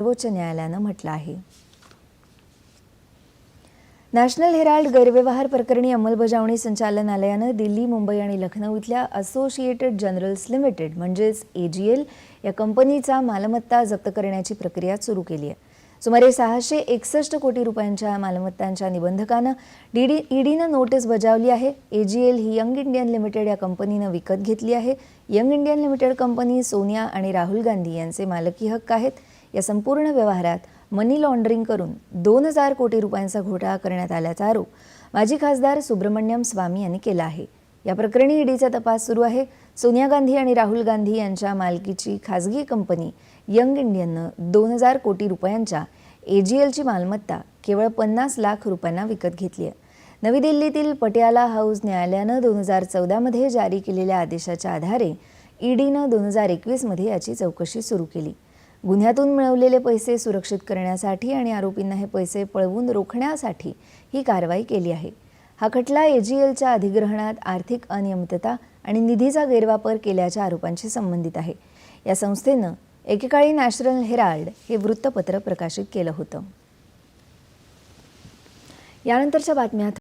सर्वोच्च न्यायालयानं म्हटलं आहे। नॅशनल हेराल्ड गैरव्यवहार प्रकरणी अंमलबजावणी संचालनालयानं दिल्ली, मुंबई आणि लखनौ इथल्या असोसिएटेड जनरल्स लिमिटेड म्हणजेच AGL या कंपनीचा मालमत्ता जप्त करण्याची प्रक्रिया सुरू केली आहे। सुमारे 661 कोटी रुपयांच्या मालमत्तांच्या निबंधकानं ईडीनं नोटीस बजावली आहे। AGL ही यंग इंडियन लिमिटेड या कंपनीनं विकत घेतली आहे। Young Indian limited company Sonia आणि राहुल गांधी यांचे मालकी हक्क आहेत। या संपूर्ण व्यवहारात मनी लॉन्ड्रिंग करून 2000 कोटी रुपयांचा घोटाळा करण्यात आल्याचा आरोप माजी खासदार सुब्रमण्यम स्वामी यांनी केला आहे। या प्रकरणी ईडीचा तपास सुरू आहे। सोनिया गांधी आणि राहुल गांधी यांच्या मालकीची खासगी कंपनी यंग इंडियननं 2000 कोटी रुपयांच्या AGLची मालमत्ता केवळ 50 लाख रुपयांना विकत घेतली आहे। नवी दिल्लीतील पटियाला हाऊस न्यायालयानं 2014 मध्ये जारी केलेल्या आदेशाच्या आधारे ईडीनं 2021 मध्ये याची चौकशी सुरू केली। गुन्ह्यातून मिळवलेले पैसे सुरक्षित करण्यासाठी आणि आरोपींना हे पैसे पळवून रोखण्यासाठी ही कारवाई केली आहे। हा खटला AGLच्या अधिग्रहणात आर्थिक अनियमितता आणि निधीचा गैरवापर केल्याच्या आरोपांशी संबंधित आहे। या संस्थेनं एकेकाळी नॅशनल हेराल्ड हे वृत्तपत्र प्रकाशित केलं होतं। यानंतरच्या बातम्या